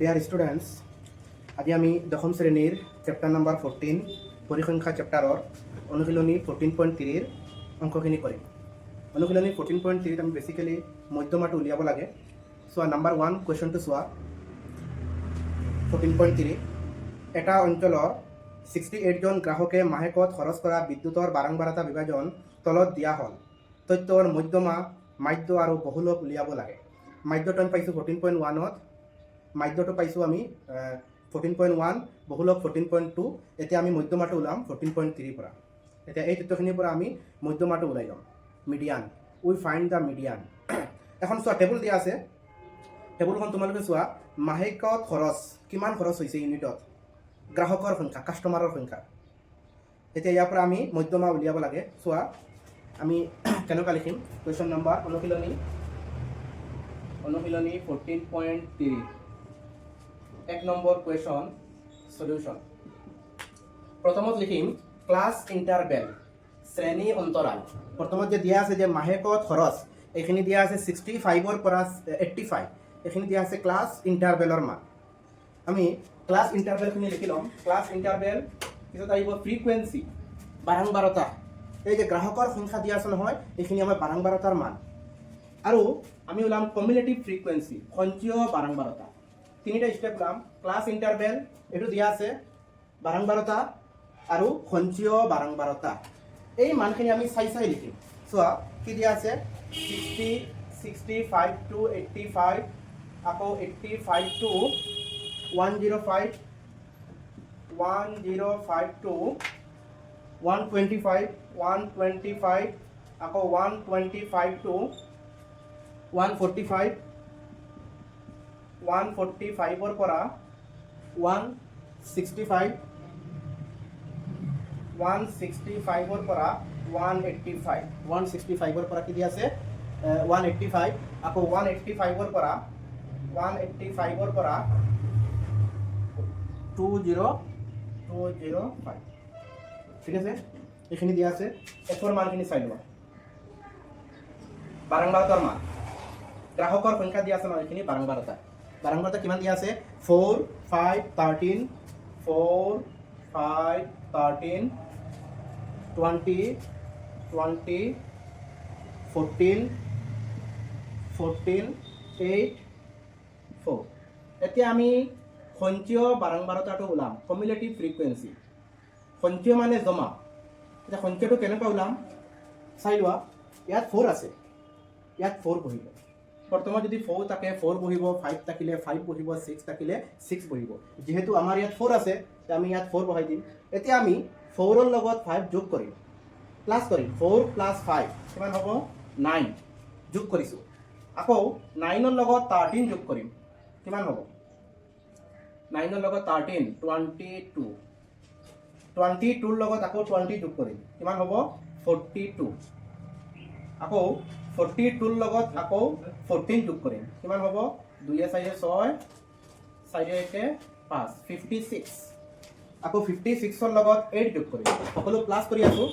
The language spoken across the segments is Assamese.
ডিয়াৰ স্টুডেন্টস, আজি আমি দশম শ্ৰেণীৰ চেপ্টাৰ নাম্বাৰ 14 পৰিসংখ্যা চেপ্টাৰৰ অনুশীলনী 14.3 অংশখিনি কৰিম। অনুশীলনী 14.3 আমি বেসিক্যালি মধ্যমাটো উলিয়াব লাগে। চোৱা নাম্বাৰ 1 কুৱেশ্যনটো চোৱা। 14.3 এটা অঞ্চলৰ 68 জন গ্ৰাহকে মাহেকত খৰচ কৰা বিদ্যুতৰ বাৰম্বাৰতা বিভাজন তলত দিয়া হ'ল। তথ্যৰ মধ্যমা, মাধ্য আৰু বহুলক উলিয়াব লাগে। মাধ্যটো আমি পাইছোঁ 14.1ত, মাধ্যটো পাইছোঁ আমি 14.1, বহুলক 14.2। এতিয়া আমি মধ্যমাটো ওলাম 14.3 পৰা। এতিয়া এই তথ্যখিনিৰ পৰা আমি মধ্যমাটো ওলাই ল'ম। Median, we find the median. এখন চোৱা টেবুল দিয়া আছে, টেবুলখন তোমালোকে চোৱা। মাহেকত খৰচ কিমান খৰচ হৈছে ইউনিটত, গ্ৰাহকৰ সংখ্যা, কাষ্টমাৰৰ সংখ্যা। এতিয়া ইয়াৰ পৰা আমি মধ্যমা উলিয়াব লাগে। চোৱা আমি কেনেকুৱা লিখিম। কুৱেশ্যন নম্বৰ অনুশীলনী 14.3 এক নম্বৰ কুৱেশ্যন সলিউশ্যন। প্ৰথমত লিখিম ক্লাছ ইণ্টাৰভেল, শ্ৰেণী অন্তৰাল। প্ৰথমত যে দিয়া আছে যে মাহেকত খৰচ, এইখিনি দিয়া আছে 65ৰ পৰা 85, এইখিনি দিয়া আছে ক্লাছ ইণ্টাৰভেলৰ মান। আমি ক্লাছ ইণ্টাৰভেলখিনি লিখি ল'ম। ক্লাছ ইণ্টাৰভেল পিছত আহিব ফ্ৰিকুৱেঞ্চি, বাৰম্বাৰতা। এই যে গ্ৰাহকৰ সংখ্যা দিয়া আছে নহয়, এইখিনি আমাৰ বাৰম্বাৰতাৰ মান। আৰু আমি ওলাম কমিউলেটিভ ফ্ৰিকুৱেঞ্চি, সঞ্চয় বাৰম্বাৰতা। তিনিটা স্টেপ ওলাম। ক্লাছ ইণ্টাৰভেল এইটো দিয়া আছে, বাৰম্বাৰতা আৰু সঞ্চয় বাৰম্বাৰতা। এই মানখিনি আমি চাই লিখিম। চোৱা কি দিয়া আছে, 65 to 85, আকৌ 85 to 105, 105 to 125, 125, আকৌ 125 to 145, 145ৰ পৰা 165, 165ৰ পৰা 185, 165ৰ পৰা কি দিয়া আছে 185, আকৌ 185ৰ পৰা 205। ঠিক আছে, এইখিনি দিয়া আছে। এফৰ মানখিনি চাই লোৱা। বাৰম্বাৰতাৰ মান, গ্ৰাহকৰ সংখ্যা দিয়া আছে নহয়, এইখিনি বাৰম্বাৰতা। বাৰম্বাৰতা কিমান দিয়া আছে 4, 5, 13, 4, 5, 13, 20, 20, 14, 14, 8, 4। এতিয়া আমি সঞ্চয় বাৰম্বাৰতাটো ওলাম, কমিউলেটিভ ফ্ৰিকুৱেঞ্চি। সঞ্চয় মানে জমা। এতিয়া সঞ্চয়টো কেনেকৈ ওলাম চাই লোৱা। ইয়াত 4 আছে, ইয়াত 4 বহিব। প্ৰথমত যদি 4 থাকে 4 বহিব, 5 থাকিলে 5 বহিব, 6 থাকিলে 6 বহিব। যিহেতু আমাৰ ইয়াত 4 আছে, আমি ইয়াত 4 বহাই দিম। এতিয়া আমি 4ৰ লগত 5 যোগ কৰিম, প্লাছ কৰিম। 4 + 5 কিমান হ'ব 9, যোগ কৰিছোঁ। আকৌ 9ৰ লগত 13 যোগ কৰিম, কিমান হ'ব 9ৰ লগত 13, 22। 22ৰ লগত আকৌ 20 যোগ কৰিম, কিমান হ'ব 42। আকৌ 42ৰ লগত আকৌ 14 যোগ কৰিম, কিমান হ'ব 2 × 4 = 6, 4 × 1 = 5, 56। আকৌ 56ৰ লগত 8 যোগ কৰিম, সকলো প্লাছ কৰি আছোঁ।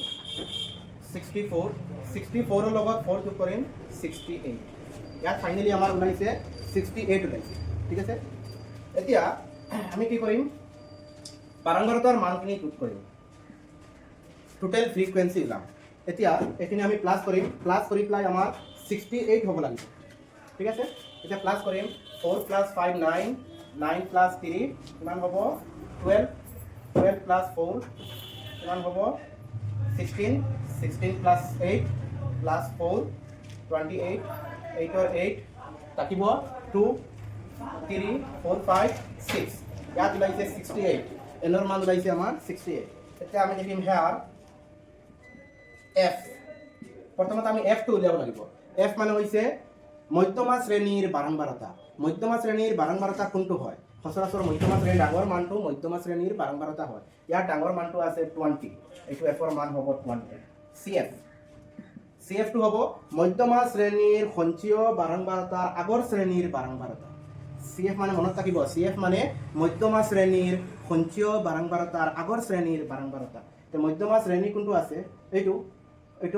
64, 64ৰ লগত 4 যোগ কৰিম 68। ইয়াত ফাইনেলি আমাৰ ওলাইছে 68 ওলাইছে। ঠিক আছে, এতিয়া আমি কি কৰিম, বাৰম্বাৰতাৰ মানখিনি যোগ কৰিম, টোটেল ফ্ৰিকুৱেঞ্চি ওলাম। এতিয়া এইখিনি আমি প্লাছ কৰিম, প্লাছ কৰি পেলাই আমাৰ 68 হ'ব লাগিব। ঠিক আছে, এতিয়া প্লাছ কৰিম। 4 + 5 9, 9 + 3 কিমান হ'ব 12, 12 + 4 কিমান হ'ব 16, 16 + 8 + 4 28, 8ৰ 8 থাকিব 2, 3, 4, 5, 6। ইয়াত ওলাইছে 68, এনৰ মান ওলাইছে আমাৰ 68। এতিয়া আমি লিখিম হেয়াৰ এফ। প্ৰথমতে আমি এফটো উলিয়াব লাগিব। এফ মানে হৈছে মধ্যমা শ্ৰেণীৰ বাৰম্বাৰতা। মধ্যমা শ্ৰেণীৰ বাৰম্বাৰতা কোনটো হয়, সচৰাচৰ মধ্যমা শ্ৰেণীৰ ডাঙৰ মানটো মধ্যমা শ্ৰেণীৰ বাৰম্বাৰতা হয়। ইয়াৰ ডাঙৰ মানটো আছে 20, এইটো এফৰ মান হ'ব 20। CF টো হ'ব মধ্যমা শ্ৰেণীৰ সঞ্চয় বাৰম্বাৰতাৰ আগৰ শ্ৰেণীৰ বাৰম্বাৰতা। CF মানে মনত থাকিব, CF মানে মধ্যমা শ্ৰেণীৰ সঞ্চয় বাৰম্বাৰতাৰ আগৰ শ্ৰেণীৰ বাৰম্বাৰতা। মধ্যমা শ্ৰেণী কোনটো আছে, এইটো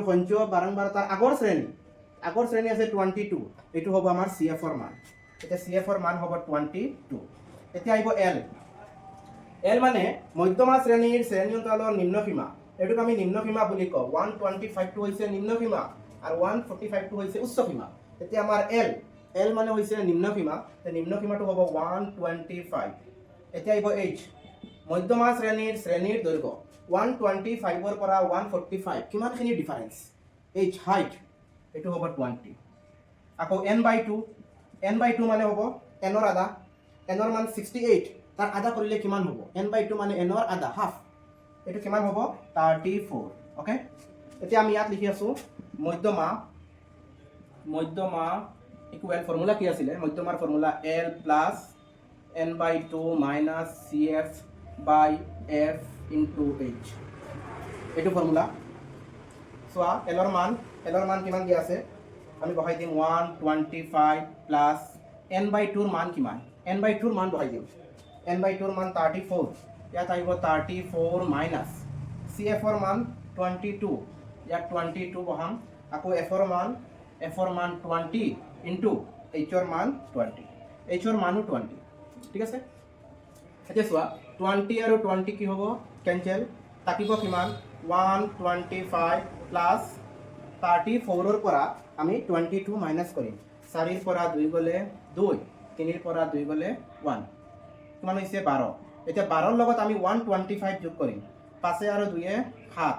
সঞ্চয় বাৰম্বাৰতাৰ আগৰ শ্ৰেণী আছে 22, এইটো হ'ব আমাৰ CF ৰ মান। এতিয়া CF ৰ মান হ'ব 22। এতিয়া আহিব এল। এল মানে মধ্যমা শ্ৰেণীৰ শ্ৰেণী অঞ্চলৰ নিম্নসীমা, এইটোক আমি নিম্নসীমা বুলি কওঁ। 125টো হৈছে নিম্নসীমা আৰু 145টো হৈছে উচ্চসীমা। এতিয়া আমাৰ এল মানে হৈছে নিম্নসীমা, নিম্নসীমাটো হ'ব 125। এতিয়া আহিব এইচ, মধ্যমা শ্ৰেণীৰ দৈৰ্ঘ্য 125ৰ পৰা 145 কিমানখিনি ডিফাৰেঞ্চ? এইচ হাইট, এইটো হ'ব 20। আকৌ n/2 মানে হ'ব এনৰ আধা, এনৰ মান 68, তাৰ আধা কৰিলে কিমান হ'ব? n/2 মানে এনৰ আধা, হাফ, এইটো কিমান হ'ব? 34। অ'কে, এতিয়া আমি ইয়াত লিখি আছোঁ মধ্যমা ইকুৱেল ফৰ্মুলা কি আছিলে? মধ্যমাৰ formula L plus n/2 minus CF/F into H, এইটো ফৰ্মুলা। চোৱা এলৰ মান কিমান দিয়া আছে? আমি বহাই দিম 125 প্লাছ n/2ৰ মান কিমান? n/2ৰ মান বহাই দিম। n/2ৰ মান 34, ইয়াত আহিব 34 মাইনাছ CFৰ মান 22, ইয়াত 22 বহাম। আকৌ Fৰ মান 20 ইনটু Hৰ মান 20, Hৰ মানো 20। ঠিক আছে, এতিয়া চোৱা 20 আৰু 20 কি হ'ব? কেঞ্চেল, থাকিব কিমান? 125 প্লাছ 34ৰ পৰা আমি 22 মাইনাছ কৰিম। 4ৰ পৰা 2 গ'লে 2, 3ৰ পৰা 2 গ'লে 1, কিমান হৈছে? 12। এতিয়া 12ৰ লগত আমি 125 যোগ কৰিম। 5 আৰু 2 7,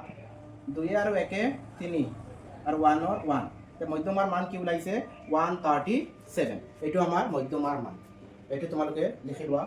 2 আৰু 1 3 আৰু 1ৰ 1, মধ্যমাৰ মান কি ওলাইছে? 137। এইটো আমাৰ মধ্যমাৰ মান, এইটো তোমালোকে লিখি লোৱা।